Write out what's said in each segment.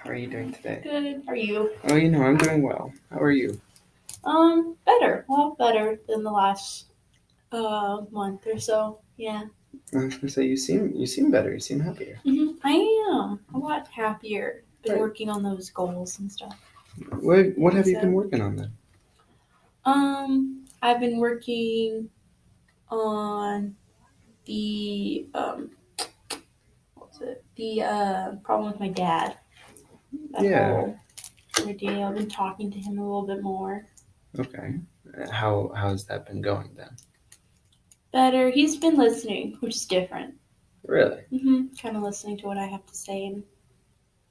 How are you doing today? Good. How are you? Oh, I'm doing well. How are you? Better. A lot better than the last month or so. Yeah. I was gonna say you seem better. You seem happier. I am a lot happier. Been Right. working on those goals and stuff. What have you So, been working on then? I've been working on the what was it? The problem with my dad. That Yeah. whole ordeal. I've been talking to him a little bit more. Okay. How's that been going then? Better. He's been listening, which is different. Really? Kind of listening to what I have to say and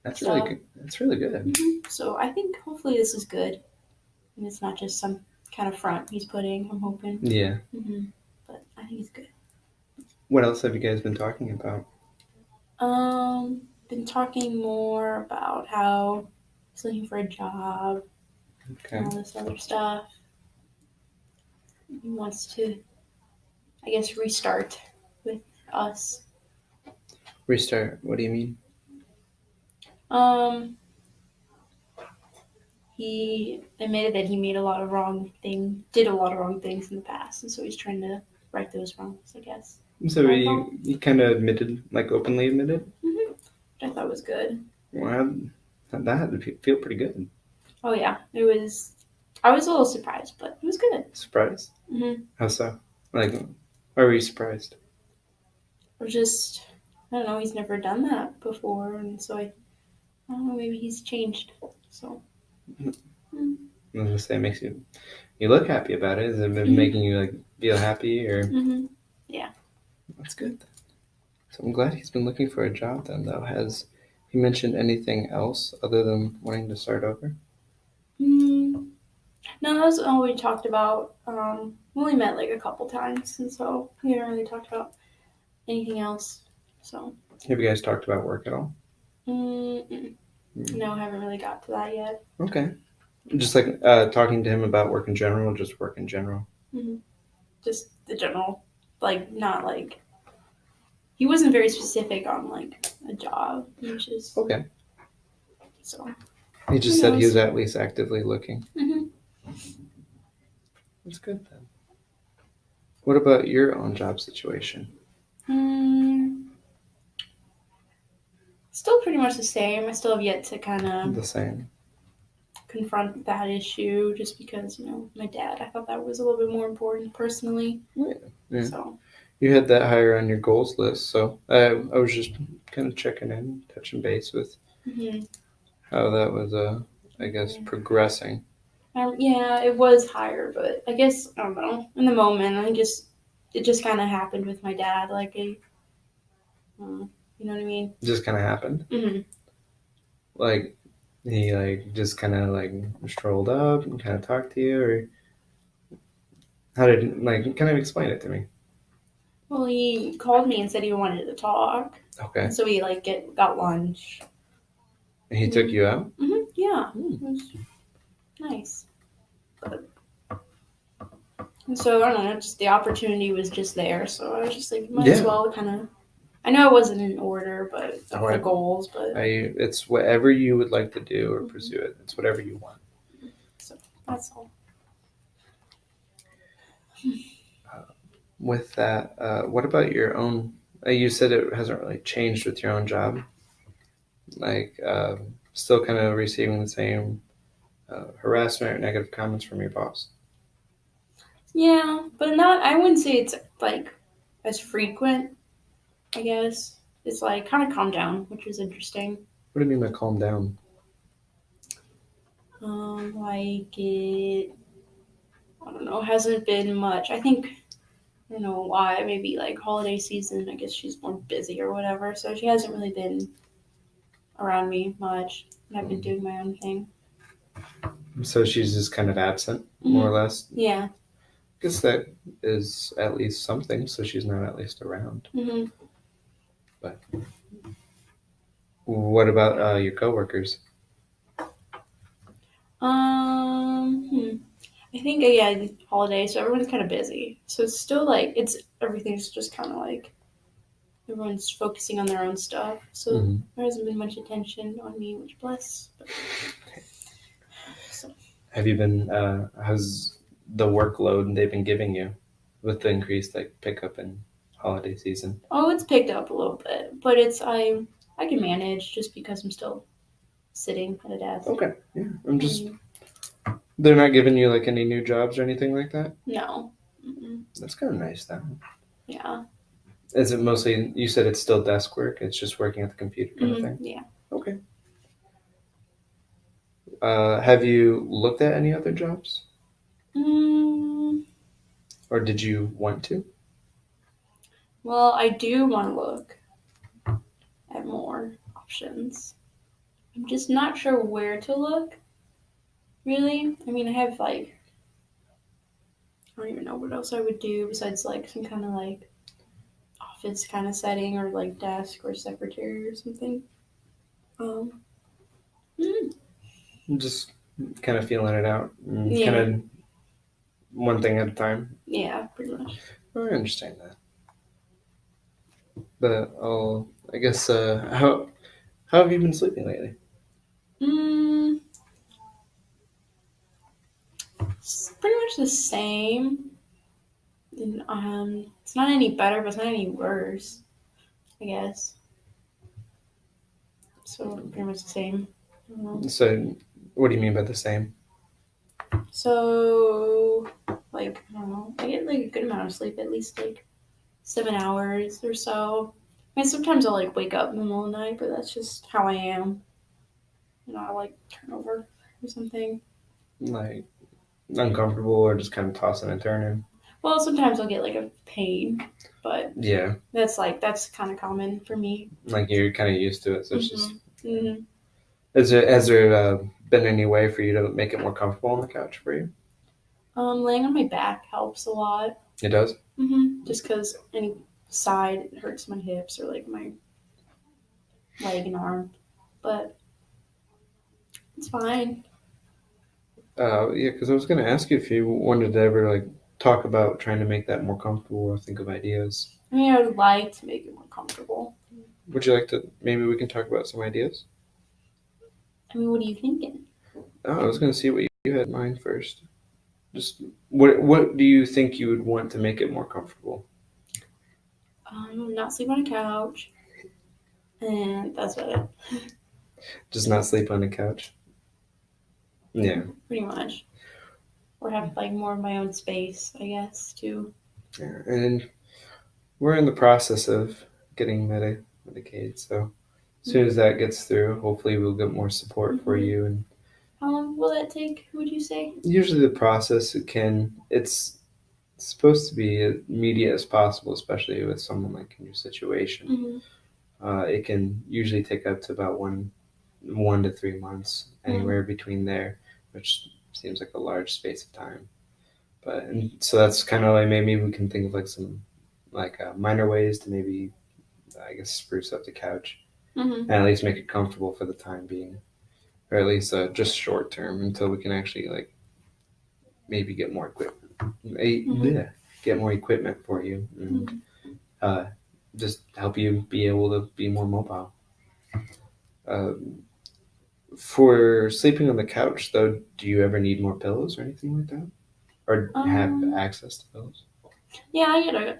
That's really stuff. good. That's really good. So I think hopefully this is good. And it's not just some kind of front he's putting, I'm hoping. Yeah. But I think it's good. What else have you guys been talking about? Been talking more about how he's looking for a job Okay. and all this other stuff. He wants to, I guess, restart with us. Restart. What do you mean? He admitted that he did a lot of wrong things in the past, and so he's trying to right those wrongs, I guess. So he kind of admitted, like openly admitted. Which I thought was good. Well, that had to feel pretty good. Oh yeah, it was. I was a little surprised, but it was good. Surprised? How so? Like, why were you surprised? Or just, I don't know. He's never done that before, and so I don't know. Maybe he's changed. So. I was gonna say, it makes you look happy about it. Has it been making you like feel happy or? Yeah. That's good. So I'm glad he's been looking for a job then, though. Has he mentioned anything else other than wanting to start over? No, that's all we talked about. We only met like a couple times, and so we haven't really talked about anything else. So. Have you guys talked about work at all? No, I haven't really got to that yet. Okay. Just like talking to him about work in general, just work in general. Just the general, like not like he wasn't very specific on like a job. He was just Okay. so. He just said he was at least actively looking. That's good then. What about your own job situation? Still pretty much the same. I still have yet to kind of The same. Confront that issue just because, my dad, I thought that was a little bit more important personally. Yeah. So. You had that higher on your goals list, so I was just kind of checking in, touching base with how that was, I guess, progressing. Yeah, it was higher, but I guess, I don't know, in the moment, it just kind of happened with my dad, like you know what I mean? It just kind of happened. Like, he, like, just kind of, like, strolled up and kind of talked to you, or how did, like, kind of explain it to me? Well, he called me and said he wanted to talk. Okay. And so we, like, got lunch. And he took you out? Yeah. It was nice. And so, I don't know, just the opportunity was just there, so I was just like, might as well kind of. I know it wasn't in order, but the goals, but it's whatever you would like to do or pursue it. It's whatever you want. So that's all. With that, what about your own? You said it hasn't really changed with your own job. Like, still kind of receiving the same harassment or negative comments from your boss. Yeah, but not. I wouldn't say it's like as frequent. I guess it's like kind of calmed down, which is interesting. What do you mean by calm down? Like it. I don't know. Hasn't been much. I think. I don't know why. Maybe like holiday season. I guess she's more busy or whatever. So she hasn't really been around me much. I've been doing my own thing. So she's just kind of absent, more or less? Yeah. I guess that is at least something, so she's not at least around. But what about your coworkers? I think again holiday, so everyone's kind of busy. So it's still like everything's just kind of like everyone's focusing on their own stuff, so there hasn't been much attention on me, which bless. But, so. Have you been? How's the workload they've been giving you with the increased like pickup and holiday season? Oh, it's picked up a little bit, but I can manage just because I'm still sitting at a desk. Okay, yeah. I'm just. They're not giving you like any new jobs or anything like that. No. Mm-mm. That's kind of nice then. Yeah. Is it mostly? You said it's still desk work. It's just working at the computer kind of thing. Yeah. Okay. Have you looked at any other jobs, Mm, or did you want to? well, I do want to look at more options. I'm just not sure where to look. Really, I mean, I have like I don't even know what else I would do besides like some kind of like office kind of setting or like desk or secretary or something. Um, mm, Just kind of feeling it out, kind yeah, of one thing at a time. yeah, pretty much. Oh, I understand that, but I guess how have you been sleeping lately? Mm, it's pretty much the same. And, it's not any better, but it's not any worse, I guess. So pretty much the same. I don't know. So, what do you mean by the same? So, like, I don't know. I get like a good amount of sleep, at least like 7 hours or so. I mean, sometimes I'll like wake up in the middle of the night, but that's just how I am. You know, I like turn over or something. Like uncomfortable or just kind of tossing and turning? Well, sometimes I'll get like a pain, but Yeah, that's kind of common for me. like you're kind of used to it, so it's just. Mm-hmm. Has there been any way for you to make it more comfortable on the couch for you? Laying on my back helps a lot. It does. Just because any side hurts my hips or like my leg and arm, but it's fine. Yeah, because I was going to ask you if you wanted to ever like talk about trying to make that more comfortable or think of ideas. I mean, I would like to make it more comfortable. Would you like to? Maybe we can talk about some ideas. I mean, what are you thinking? Oh, I was going to see what you had in mind first. Just what do you think you would want to make it more comfortable? Not sleep on a couch, and that's about it. Just not sleep on the couch. Yeah. Pretty much. Or have like more of my own space, I guess, too. Yeah. And we're in the process of getting Medicaid, so as soon as that gets through, hopefully we'll get more support for you. And How long will that take, would you say? usually the process it's supposed to be as immediate as possible, especially with someone like in your situation. It can usually take up to about 1 to 3 months, anywhere between there, which seems like a large space of time. But and so that's kind of like maybe we can think of like some like minor ways to maybe I guess spruce up the couch and at least make it comfortable for the time being, or at least just short term until we can actually like maybe get more equipment, get more equipment for you, and uh, just help you be able to be more mobile. Uh, for sleeping on the couch, though, do you ever need more pillows or anything like that, or have access to pillows? Yeah,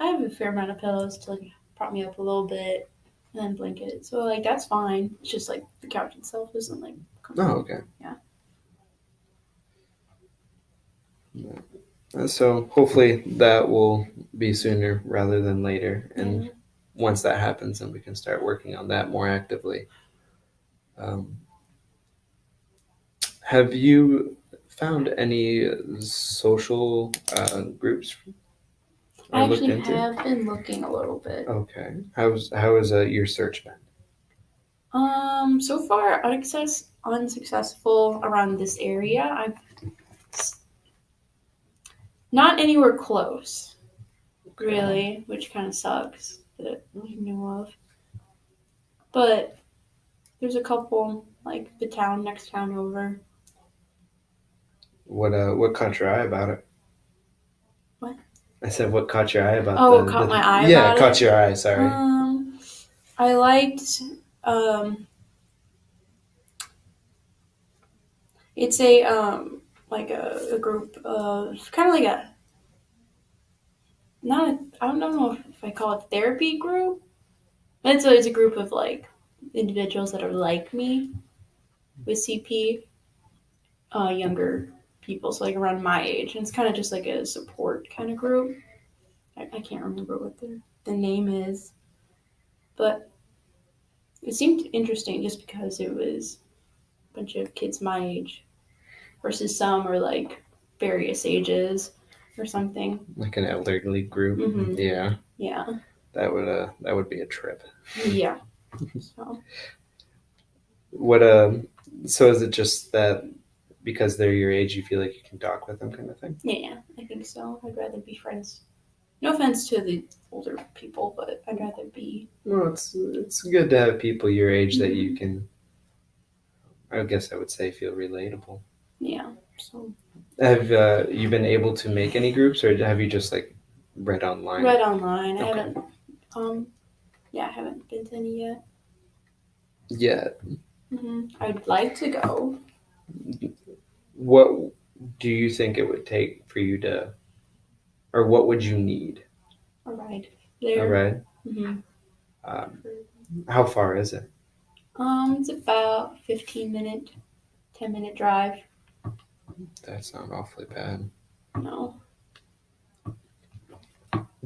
I have a fair amount of pillows to like prop me up a little bit, and then blanket. So like that's fine. It's just like the couch itself isn't like comfortable. Oh, okay. Yeah. So hopefully that will be sooner rather than later, and once that happens, then we can start working on that more actively. Um, have you found any social groups I looked actually into? have been looking a little bit. Okay. How has your search been? So far unsuccessful around this area. I've not anywhere close, really, which kind of sucks that I knew of. But there's a couple like the town next town over. What caught your eye about it? What? I said what caught your eye about Oh, what caught my eye yeah, about caught it? your eye, sorry. I liked. Um, it's a like a group of kind of like a not a, I don't know if I call it therapy group. But it's a group of like individuals that are like me with CP, younger people, so like around my age, and it's kind of just like a support kind of group. I can't remember what the name is, but it seemed interesting just because it was a bunch of kids my age versus some are like various ages or something. Like an elderly group. Mm-hmm. Yeah, Yeah. that would be a trip. Yeah. So What so is it just that because they're your age, you feel like you can talk with them, kind of thing? yeah, I think so. I'd rather be friends. No offense to the older people, but I'd rather be. Well, it's good to have people your age that you can. I guess I would say feel relatable. Yeah. So Have you been able to make any groups, or have you just like read online? read online. I Okay. haven't. Yeah, I haven't been to any yet. Yeah. I'd like to go. What do you think it would take for you to, or what would you need? A ride A there. ride? Mm-hmm. Um, how far is it? It's about 15-minute, 10-minute drive. That's not awfully bad. No.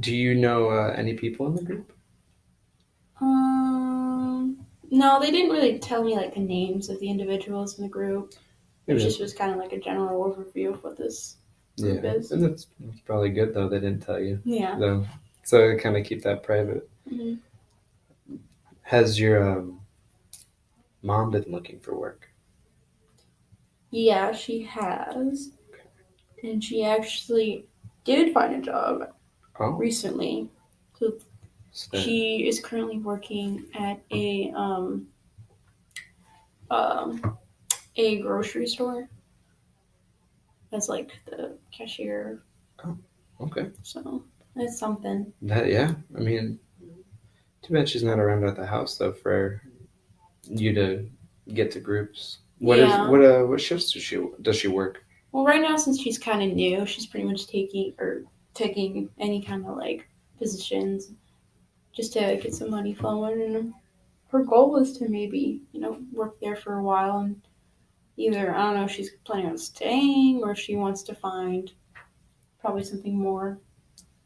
Do you know any people in the group? No, they didn't really tell me like the names of the individuals in the group. It Maybe. just was kind of like a general overview of what this group Yeah, is. and that's probably good though. They didn't tell you Yeah. though, so kind of keep that private. Mm-hmm. Has your mom been looking for work? Yeah, she has, and she actually did find a job Oh, recently. So so she is currently working at um, a grocery store as like the cashier. okay. So that's something. That yeah. I mean, too bad she's not around at the house though for you to get to groups. Yeah. What shifts does she work? Well, right now since she's kind of new, she's pretty much taking any kind of like positions just to get some money flowing. And her goal is to maybe work there for a while and either I don't know if she's planning on staying or if she wants to find probably something more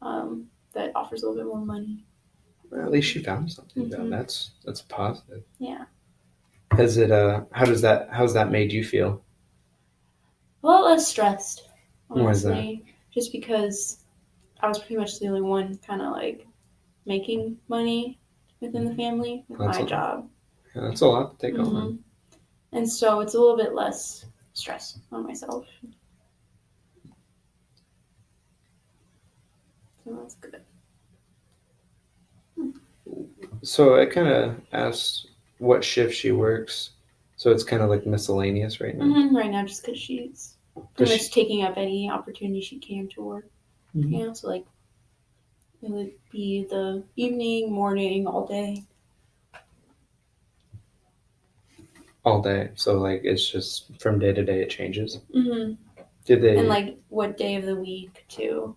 that offers a little bit more money. Well, at least she found something though. Mm-hmm. That's positive. Yeah. Has it how's that made you feel? A lot less stressed, Why is that? honestly, just because I was pretty much the only one kind of like making money within the family with That's my a job. yeah, that's a lot to take Mm-hmm. on. And so it's a little bit less stress on myself. So that's good. So I kind of asked what shift she works. So it's kind of like miscellaneous right now. Right now, just because she's Does pretty she? much taking up any opportunity she can to work. Mhm. So like it would be the evening, morning, all day. All day. So like it's just from day to day it changes. Mm-hmm. Did And they? like what day of the week too,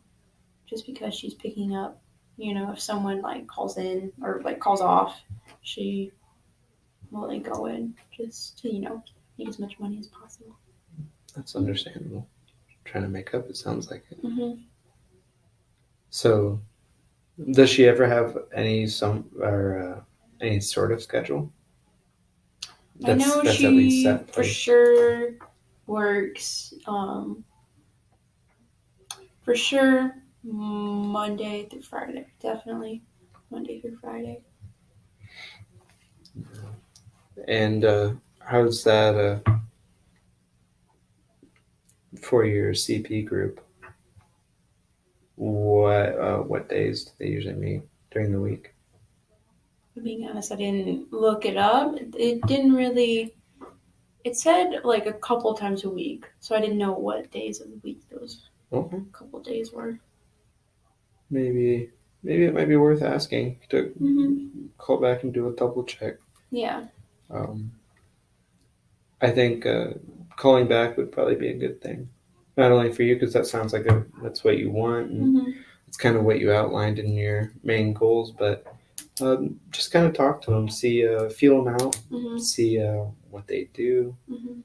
just because she's picking up. If someone like calls in or like calls off, she will like go in just to make as much money as possible. That's understandable. Trying to make up. It sounds like it. Mm-hmm. So does she ever have any sort of schedule? I know That's at least set she in for place. sure works for sure Monday through Friday. Definitely Monday through Friday. And how's that for your CP group? What days do they usually meet during the week? Being honest, I didn't look it up. It didn't really. It said like a couple times a week, so I didn't know what days of the week those Okay, couple days were. maybe. maybe it might be worth asking to Mm-hmm. call back and do a double check. Yeah. Um, I think calling back would probably be a good thing, not only for you because that sounds like that's what you want and Mm-hmm. it's kind of what you outlined in your main goals, but just kind of talk to them, see, feel them out, Mm-hmm. see what they do. Mm-hmm.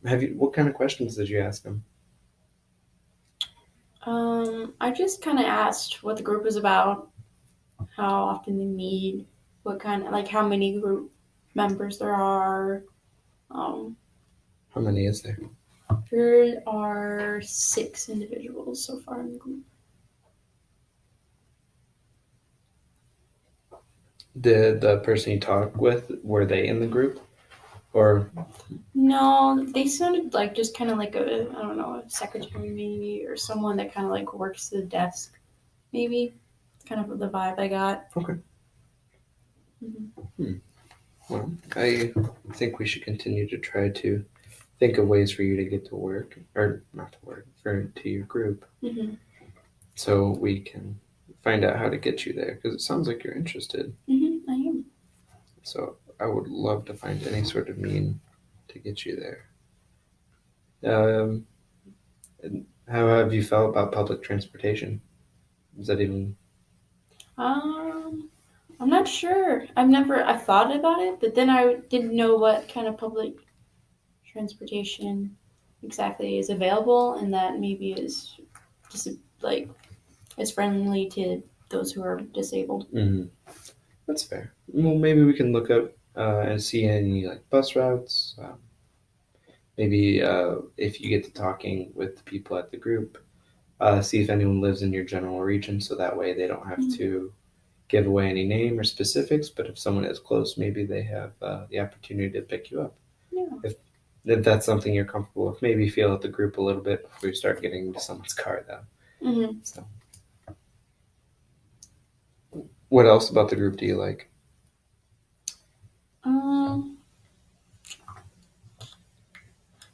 Have you? What kind of questions did you ask them? I just kind of asked what the group is about, how often they meet, what kind of like how many group members there are. Um, How many is there? there are 6 individuals so far in the group. Did the person you talked with were they in the group or? No, they sounded like just kind of like a I don't know a secretary maybe or someone that kind of like works the desk maybe. Kind of the vibe I got. Okay. Mm-hmm. Well, I think we should continue to try to think of ways for you to get to work, or not to work, for to your group, Mm-hmm. so we can find out how to get you there. Because it sounds like you're interested. Mm-hmm. I am. So I would love to find any sort of mean to get you there. Um, and how have you felt about public transportation? Is that even Um, I'm not sure. I thought about it, but then I didn't know what kind of public transportation exactly is available, and that maybe is just like is friendly to those who are disabled. Mhm. That's fair. Well, maybe we can look up and see any like bus routes. Maybe if you get to talking with the people at the group, see if anyone lives in your general region, so that way they don't have Mm, to give away any name or specifics. But if someone is close, maybe they have the opportunity to pick you up. yeah. If if that's something you're comfortable with, maybe feel out the group a little bit before you start getting into someone's car, though. Mm-hmm. So, what else about the group do you like? Um,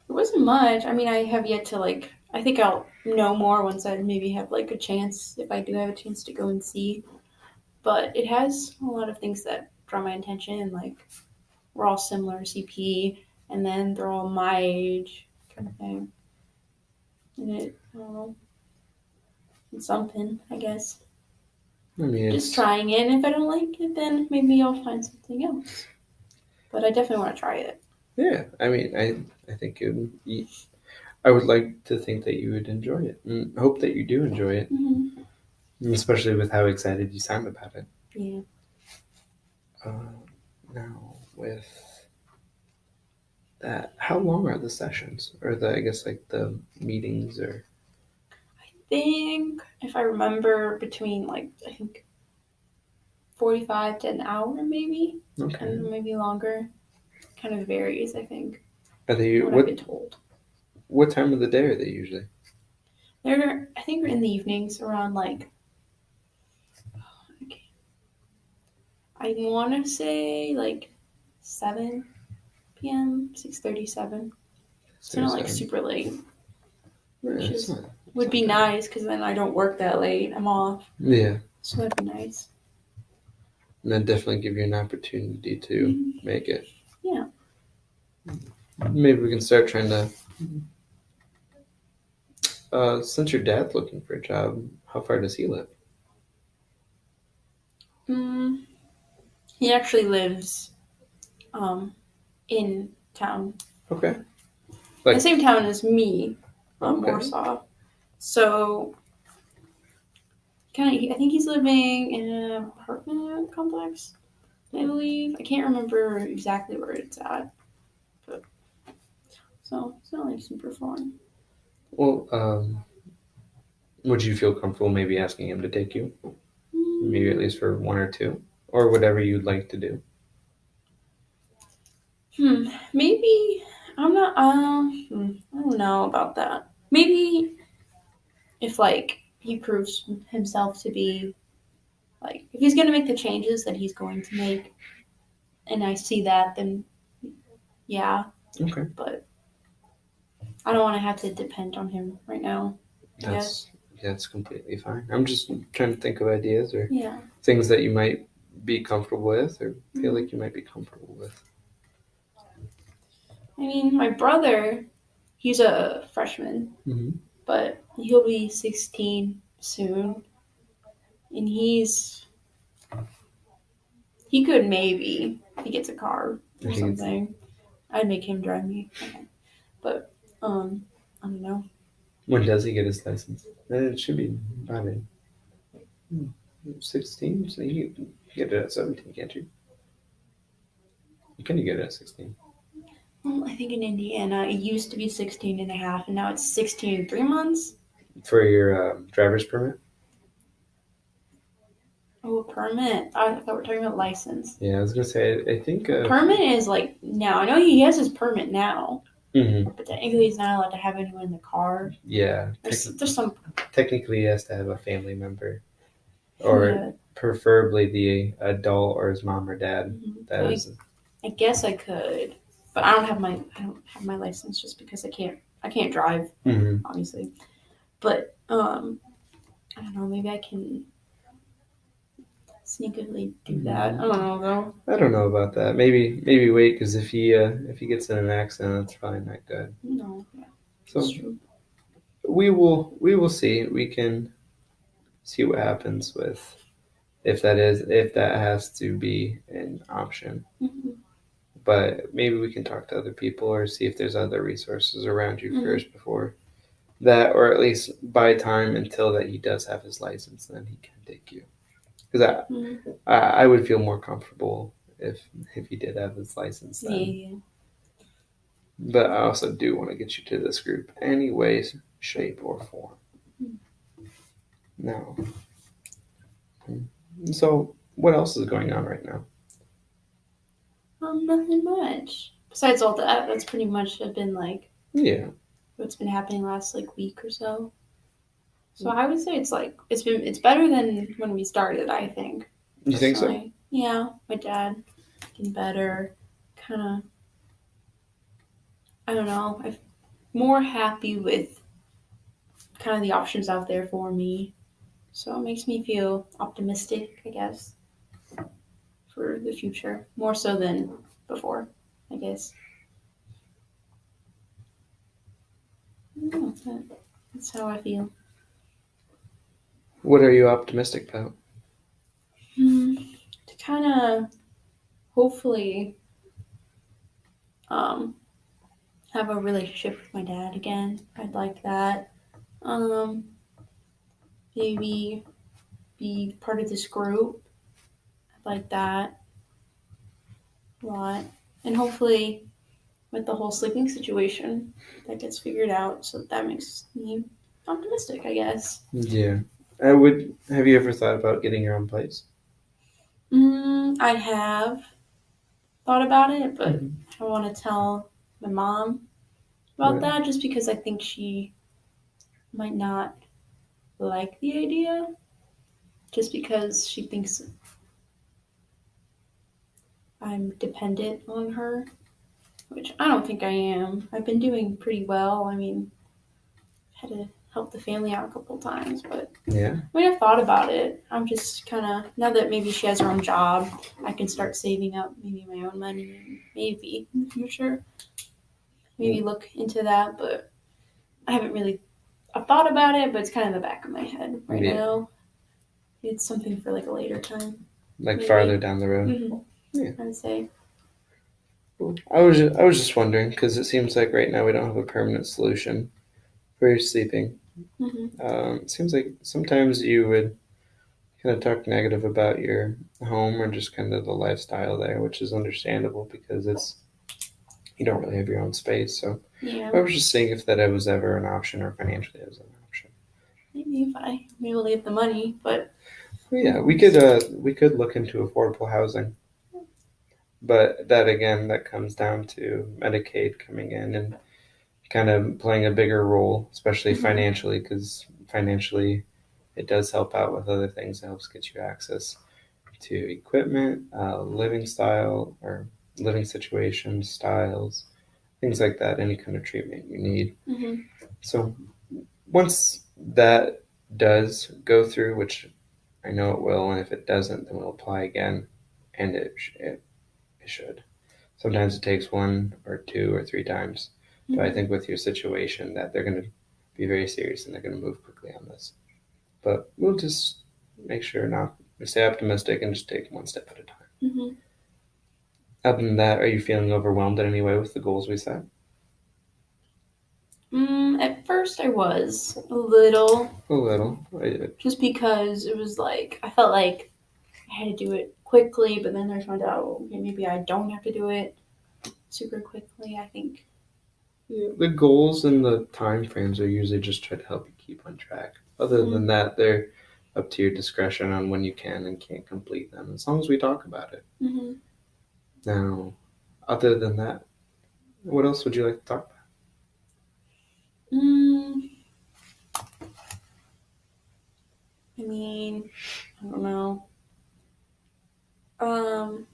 it wasn't much. I mean, I have yet to like. I think I'll know more once I maybe have like a chance if I do have a chance to go and see. But it has a lot of things that draw my attention. Like we're all similar CP, and then they're all my age, kind of thing. And I don't know, it's something, I guess. I mean, Just it's trying it. If I don't like it, then maybe I'll find something else. But I definitely want to try it. yeah. I mean, I think I would like to think that you would enjoy it, and hope that you do enjoy it, Mm-hmm. especially with how excited you sound about it. Yeah. Uh, Now with that, how long are the sessions, or the I guess like the meetings, or I think if I remember between like I think 45 to an hour maybe, okay? and maybe longer. Kind of varies, I think, Are they from what I've been told. what time of the day are they usually? They're I think in the evenings around like I want to say like 7 p.m. 6:37. So not like 6:37. super late, Yeah, which it's is not. It's would not be bad. nice because then I don't work that late. I'm off, Yeah, so that'd be nice. and then definitely give you an opportunity to Mm, make it. yeah. Maybe we can start trying to. Since your dad's looking for a job, how far does he live? Mm, he actually lives um, in town, Okay, the like same town as me, okay, Warsaw. So kind of, I think he's living in an apartment complex. I believe I can't remember exactly where it's at, but so it's not like super far. well, would you feel comfortable maybe asking him to take you, maybe at Mm, least for one or two, or whatever you'd like to do? maybe I'm not. I don't know about that. Maybe if like he proves himself to be like if he's gonna make the changes that he's going to make, and I see that, then yeah. Okay. But I don't want to have to depend on him right now. I That's guess. that's completely fine. I'm just trying to think of ideas or Yeah. things that you might be comfortable with or feel Mhm. like you might be comfortable with. I mean, my brother, he's a freshman, Mm-hmm. but he'll be 16 soon, and he could maybe if he gets a car or something. I'd make him drive me, but I don't know. When does he get his license? It should be probably 16. So you can get it at 17, can't you? You can get it at 16. Well, I think in Indiana it used to be 16 and a half, and now it's 16 and 3 months. For your driver's permit? Oh, a permit. I thought we were talking about license. Yeah, I was going to say, I think. Permit is like now. I know he has his permit now, Mm-hmm. but technically he's not allowed to have anyone in the car. Yeah. There's some. Technically, he has to have a family member, or Yeah. preferably the adult or his mom or dad. Mm-hmm. That is. I guess I could, but I don't have my license just because I can't drive, Mm-hmm. obviously. But I don't know. Maybe I can sneakily do that. I don't know though. I don't know about that. Maybe wait because if he gets in an accident, that's probably not good. No, yeah, So that's true. we will see. We can see what happens with if that has to be an option. Mm-hmm. But maybe we can talk to other people or see if there's other resources around you Mm-hmm. first before that, or at least buy time until that he does have his license, then he can take you. Because Mm-hmm. I would feel more comfortable if he did have his license then. Yeah. But I also do want to get you to this group any way, shape, or form. Now, so what else is going on right now? Nothing much. Besides all that, that's pretty much been like Yeah, what's been happening last like week or so. So I would say it's better than when we started. I think. you think so? Personally. Yeah, my dad getting better. Kind of. I don't know. I'm more happy with kind of the options out there for me. So it makes me feel optimistic, I guess, for the future more so than before. I guess. That's how I feel. What are you optimistic about? To kind of hopefully um, have a relationship with my dad again. I'd like that. Um, maybe be part of this group. I'd like that a lot. And hopefully, with the whole sleeping situation, that gets figured out. So that makes me optimistic, I guess. Yeah, I would. Have you ever thought about getting your own place? I have thought about it, but I want to tell my mom about that just because I think she might not like the idea. Just because she thinks I'm dependent on her, which I don't think I am. I've been doing pretty well. I mean, I've had to help the family out a couple times, but Yeah. I mean, I've thought about it. I'm just kind of, now that maybe she has her own job, I can start saving up maybe my own money and maybe in the future, maybe look into that, but I haven't really, I've thought about it, but it's kind of in the back of my head right now. It's something for like a later time. Like maybe. Farther down the road. Mm-hmm. Yeah. I would say. I was just wondering because it seems like right now we don't have a permanent solution for your sleeping. Mm-hmm. It seems like sometimes you would kind of talk negative about your home or just kind of the lifestyle there, which is understandable because you don't really have your own space. So yeah. I was just seeing if that was ever an option or financially it was an option. Maybe if I maybe we'll get the money, but yeah, we could look into affordable housing. But that comes down to Medicaid coming in and kind of playing a bigger role, especially financially, because financially it does help out with other things. It helps get you access to equipment, living style or living situations, styles, things like that, any kind of treatment you need. Mm-hmm. So once that does go through, which I know it will, and if it doesn't, then we'll apply again, and it should. Sometimes it takes one or two or three times, but I think with your situation that they're going to be very serious and they're going to move quickly on this. But we'll just make sure not stay optimistic and just take one step at a time. Mm-hmm. Other than that, are you feeling overwhelmed in any way with the goals we set? At first, I was a little, A little. just because it was like I felt like I had to do it quickly, but then I found out okay, maybe I don't have to do it super quickly. I think. Yeah, the goals and the time frames are usually just try to help you keep on track. Other than that, they're up to your discretion on when you can and can't complete them, as long as we talk about it. Mm-hmm. Now, other than that, what else would you like to talk Mm, I mean, I don't know. Um,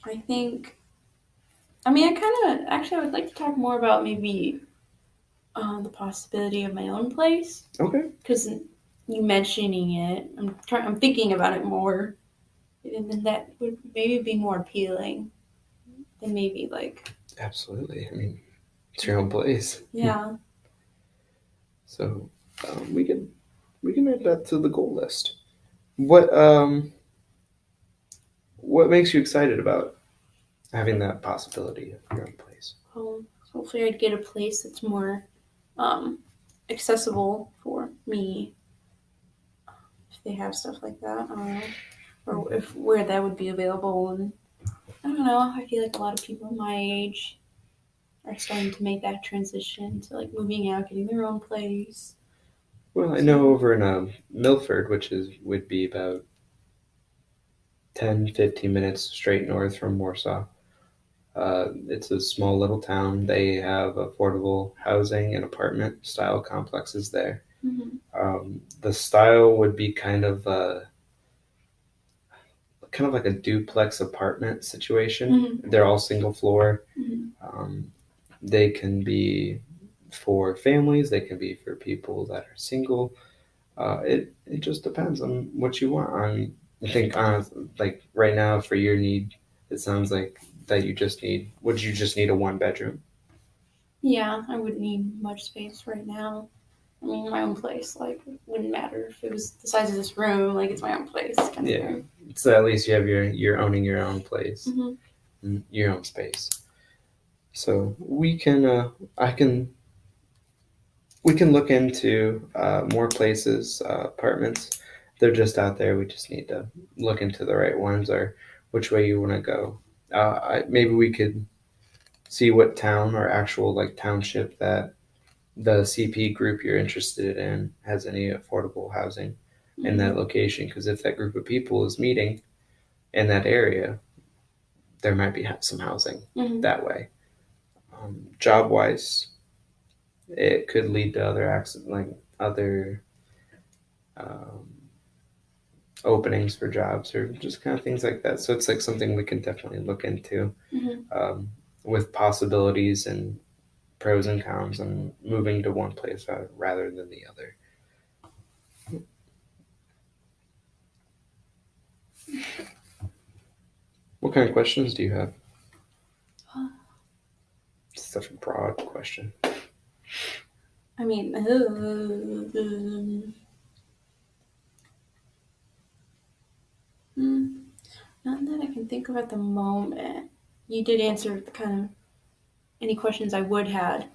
I think. I mean, I kind of actually I would like to talk more about maybe the possibility of my own place. Okay. Because you mentioning it, I'm thinking about it more, and then that would maybe be more appealing than maybe like. Absolutely. I mean, it's your own place. Yeah. So we can add that to the goal list. What makes you excited about having that possibility of your own place? Hopefully, I'd get a place that's more um, accessible for me if they have stuff like that. Or if where that would be available. And I don't know. I feel like a lot of people my age are starting to make that transition to like moving out, getting their own place. Well, I know over in Milford, would be about 10, 15 minutes straight north from Warsaw. It's a small little town. They have affordable housing and apartment style complexes there. Mm-hmm. The style would be kind of like a duplex apartment situation. Mm-hmm. They're all single floor. Mm-hmm. They can be for families. They can be for people that are single. It just depends on what you want. I think like right now for your need, it sounds like that you just need. Would you just need a one bedroom? Yeah, I wouldn't need much space right now. I mean, my own place, like, wouldn't matter if it was the size of this room, like, it's my own place kind of Yeah. thing. So at least you have you're owning your own place, Mm-hmm. your own space. So we can I can we can look into more places, apartments. They're just out there. We just need to look into the right ones or which way you want to go. Maybe we could see what town or actual like township that the CP group you're interested in has any affordable housing in that location. Because if that group of people is meeting in that area, there might be some housing that way. Job wise, it could lead to other accident, like other um, openings for jobs or just kind of things like that. So it's like something we can definitely look into with possibilities and pros and cons and moving to one place rather than the other. What kind of questions do you have? It's such a broad question. I mean, not that I can think of at the moment. You did answer the kind of any questions I would have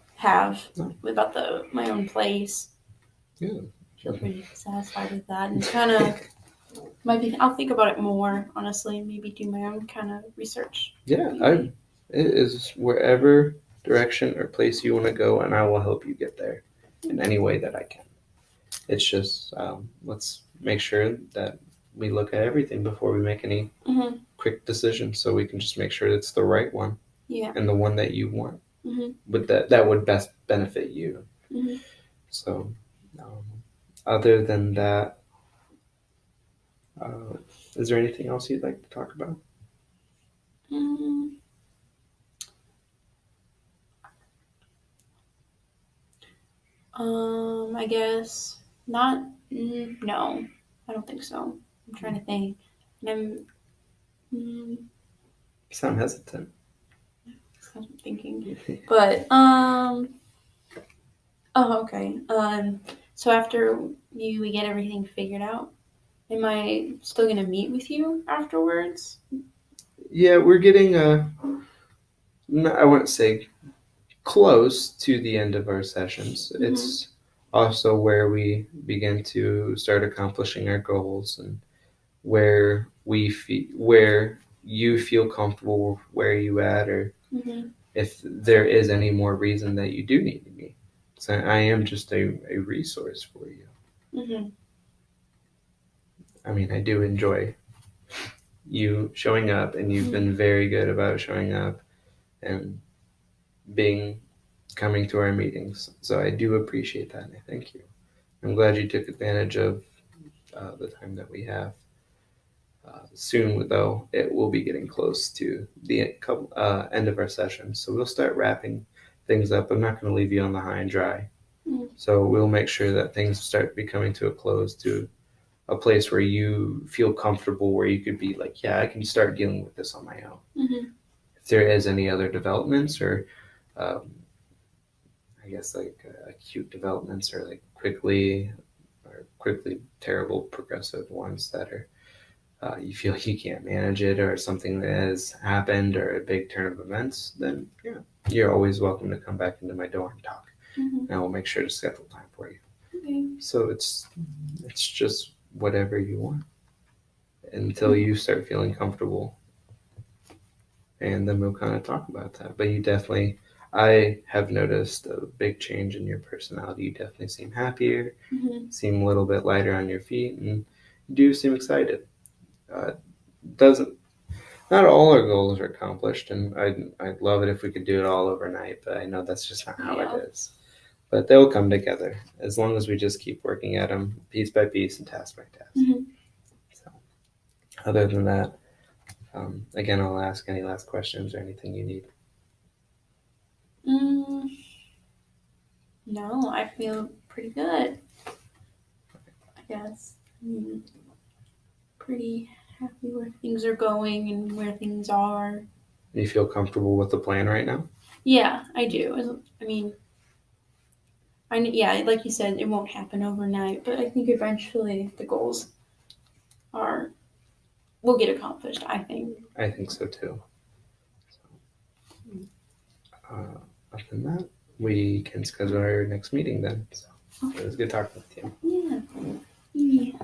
about my own place. Yeah. I feel pretty satisfied with that, and kind of maybe I'll think about it more honestly, and maybe do my own kind of research. Yeah, it is wherever direction or place you want to go, and I will help you get there in any way that I can. It's just let's make sure that we look at everything before we make any quick decisions, so we can just make sure it's the right one and the one that you want. But that would best benefit you. So, um, other than that, uh, is there anything else you'd like to talk about? I guess not. No, I don't think so. I'm trying to think. And mm, You sound hesitant. I'm thinking, but oh, okay. So after we get everything figured out, am I still gonna meet with you afterwards? Yeah, we're getting I wouldn't say close to the end of our sessions. Mm-hmm. It's also where we begin to start accomplishing our goals and where you feel comfortable where you at, or Mm-hmm. if there is any more reason that you do need me. So I am just a resource for you. Mm-hmm. I mean, I do enjoy you showing up, and you've Mm-hmm. been very good about showing up and being coming to our meetings. So I do appreciate that, and I thank you. I'm glad you took advantage of the time that we have. Soon, though, it will be getting close to the end of our session, so we'll start wrapping things up. I'm not going to leave you on the high and dry, Mm-hmm. so we'll make sure that things start becoming to a close, to a place where you feel comfortable, where you could be like, yeah, I can start dealing with this on my own. Mm-hmm. If there is any other developments, or um, I guess like acute developments, or like quickly terrible progressive ones that are you feel like you can't manage it, or something that has happened, or a big turn of events, then yeah, you're always welcome to come back into my door and talk. Mm-hmm. And I will make sure to schedule time for you. Okay. So it's just whatever you want until Mm-hmm. you start feeling comfortable, and then we'll kind of talk about that. But you definitely, I have noticed a big change in your personality. You definitely seem happier, Mm-hmm. seem a little bit lighter on your feet, and you do seem excited. Uh, doesn't Not all our goals are accomplished, and I'd love it if we could do it all overnight, but I know that's just not how it Yeah. is. But they'll come together as long as we just keep working at them piece by piece and task by task. Mm-hmm. So, other than that, again, I'll ask any last questions or anything you need. Mm, no, I feel pretty good. I guess. Pretty happy where things are going and where things are. You feel comfortable with the plan right now? Yeah, I do. I mean, yeah, like you said, it won't happen overnight, but I think eventually the goals are will get accomplished. I think. I think so too. Other than that, we can schedule our next meeting then. So it was good talking with you. Yeah. Yeah.